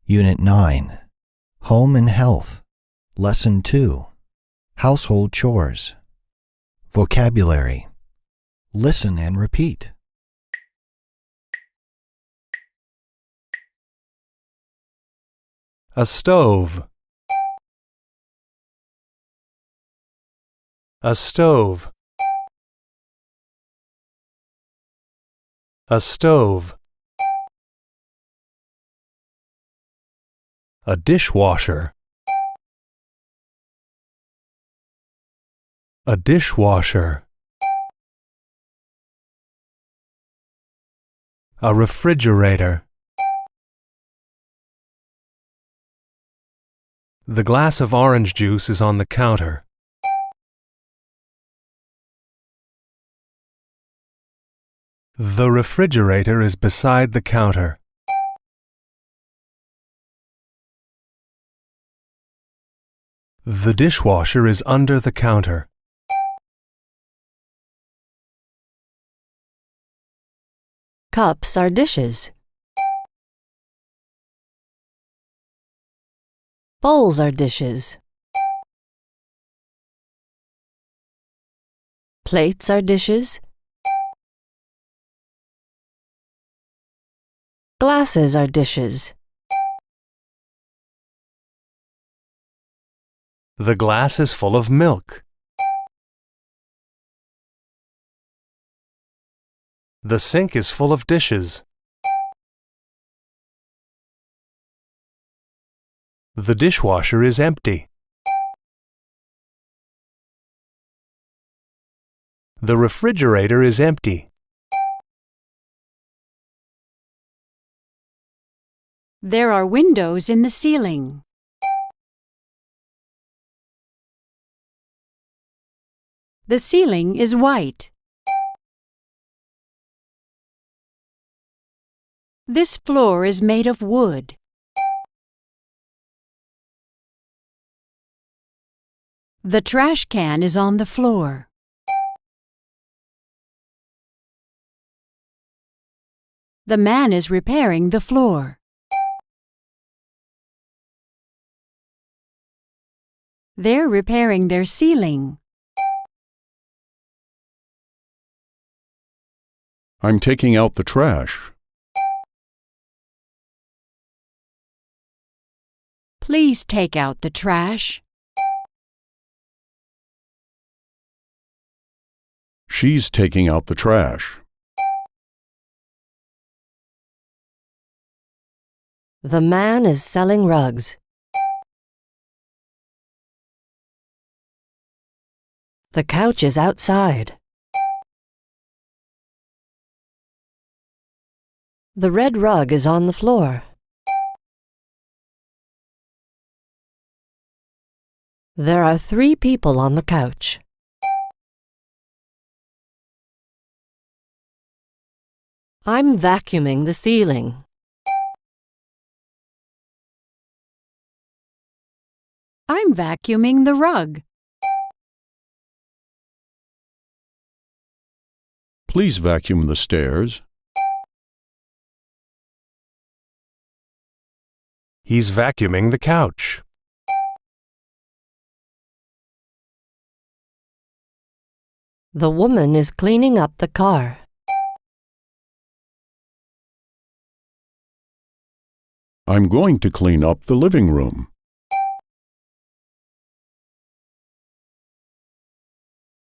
Unit 9, Home and Health, Lesson 2, Household Chores. Vocabulary. Listen and repeat. A stove. A stove. A stove. A dishwasher. A dishwasher. A refrigerator. The glass of orange juice is on the counter. The refrigerator is beside the counter. The dishwasher is under the counter. Cups are dishes. Bowls are dishes. Plates are dishes. Glasses are dishes. The glass is full of milk. The sink is full of dishes. The dishwasher is empty. The refrigerator is empty. There are windows in the ceiling. The ceiling is white. This floor is made of wood. The trash can is on the floor. The man is repairing the floor. They're repairing their ceiling. I'm taking out the trash. Please take out the trash. She's taking out the trash. The man is selling rugs. The couch is outside. The red rug is on the floor. There are 3 people on the couch. I'm vacuuming the ceiling. I'm vacuuming the rug. Please vacuum the stairs. He's vacuuming the couch. The woman is cleaning up the car. I'm going to clean up the living room.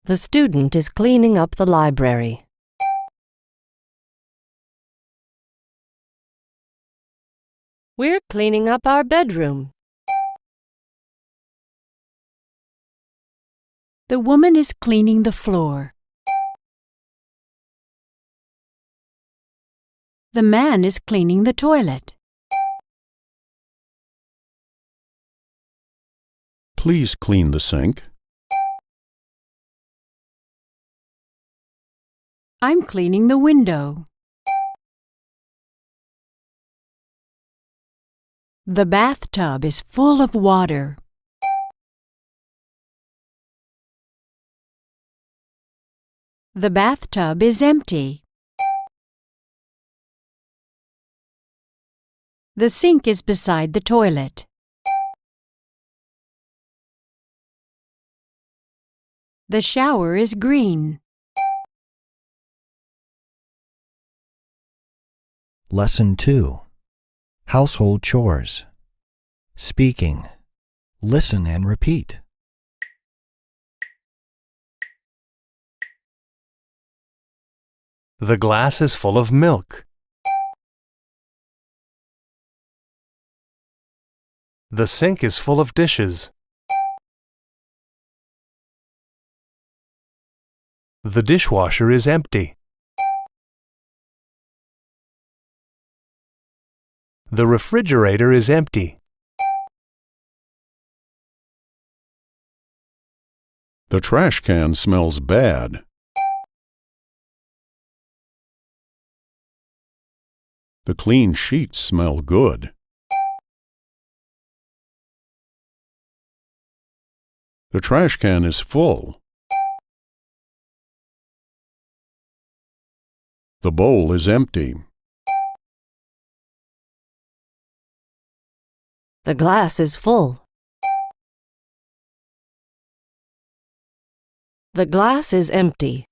The student is cleaning up the library. We're cleaning up our bedroom. The woman is cleaning the floor. The man is cleaning the toilet. Please clean the sink. I'm cleaning the window. The bathtub is full of water. The bathtub is empty. The sink is beside the toilet. The shower is green. Lesson 2. Household chores. Speaking. Listen and repeat. The glass is full of milk. The sink is full of dishes. The dishwasher is empty. The refrigerator is empty. The trash can smells bad. The clean sheets smell good. The trash can is full. The bowl is empty. The glass is full. The glass is empty.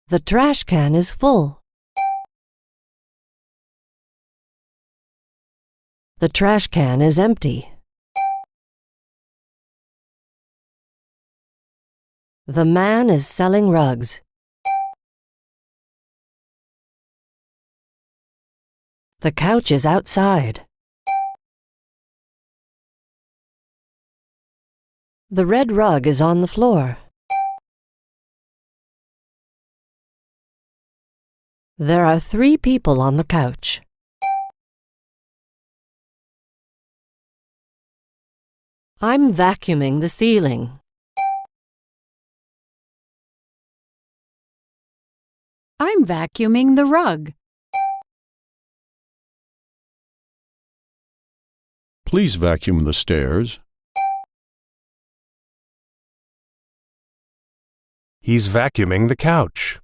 The trash can is full. The trash can is empty. The man is selling rugs. The couch is outside. The red rug is on the floor. There are 3 people on the couch. I'm vacuuming the ceiling. I'm vacuuming the rug. Please vacuum the stairs. He's vacuuming the couch.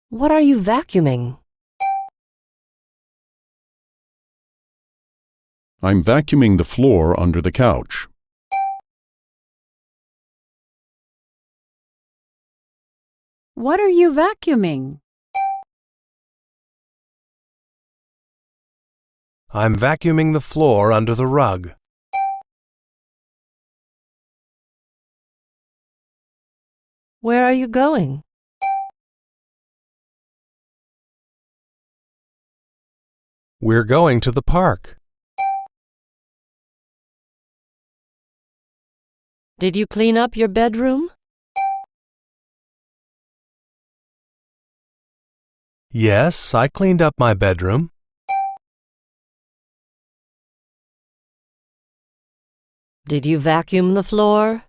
What are you vacuuming? I'm vacuuming the floor under the couch. What are you vacuuming? I'm vacuuming the floor under the rug. Where are you going? We're going to the park. Did you clean up your bedroom? Yes, I cleaned up my bedroom. Did you vacuum the floor?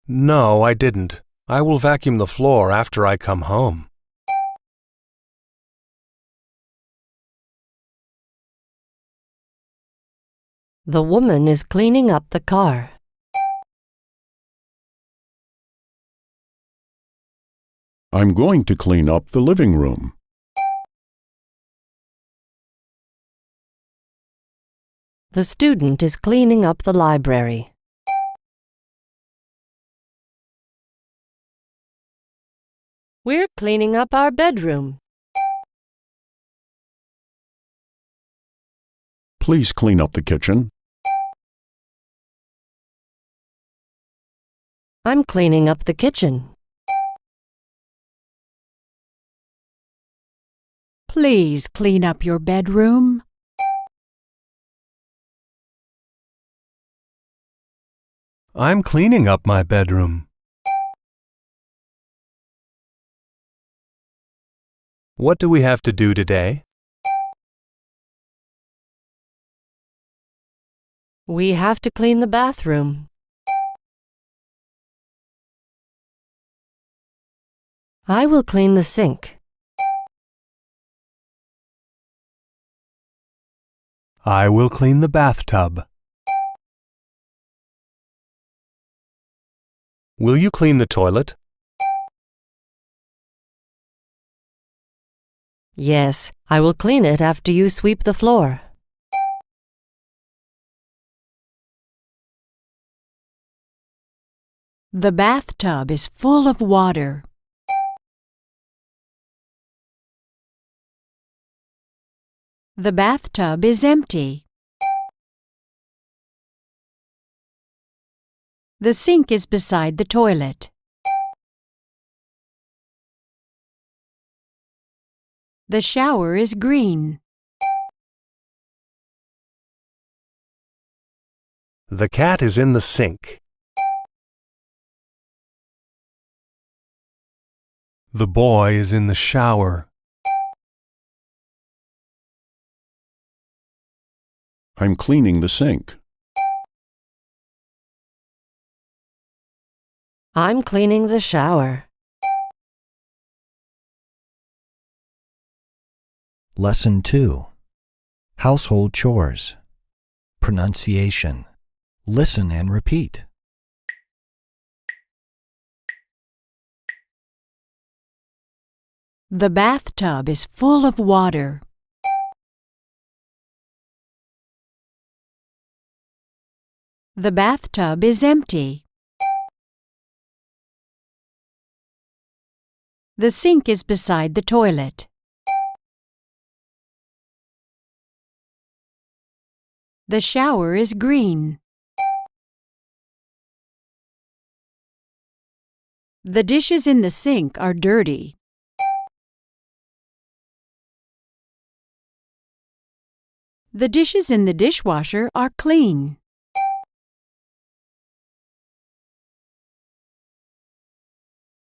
No, I didn't. I will vacuum the floor after I come home. The woman is cleaning up the car. I'm going to clean up the living room. The student is cleaning up the library. We're cleaning up our bedroom. Please clean up the kitchen. I'm cleaning up the kitchen. Please clean up your bedroom. I'm cleaning up my bedroom. What do we have to do today? We have to clean the bathroom. I will clean the sink. I will clean the bathtub. Will you clean the toilet? Yes, I will clean it after you sweep the floor. The bathtub is full of water. The bathtub is empty. The sink is beside the toilet. The shower is green. The cat is in the sink. The boy is in the shower. I'm cleaning the sink. I'm cleaning the shower. Lesson 2. Household chores. Pronunciation. Listen and repeat. The bathtub is full of water. The bathtub is empty. The sink is beside the toilet. The shower is green. The dishes in the sink are dirty. The dishes in the dishwasher are clean.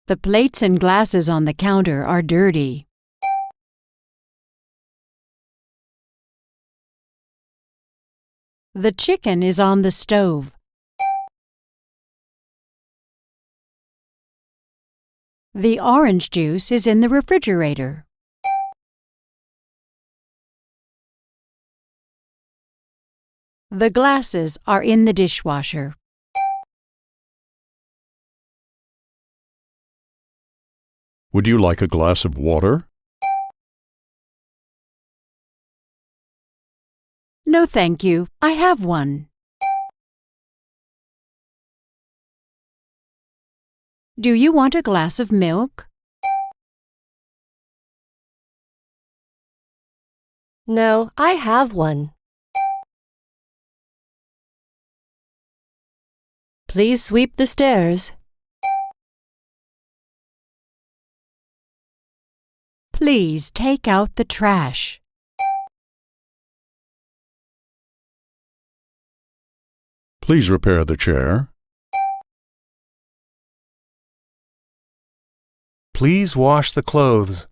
The plates and glasses on the counter are dirty. The chicken is on the stove. The orange juice is in the refrigerator. The glasses are in the dishwasher. Would you like a glass of water? No, thank you. I have one. Do you want a glass of milk? No, I have one. Please sweep the stairs. Please take out the trash. Please repair the chair. Please wash the clothes.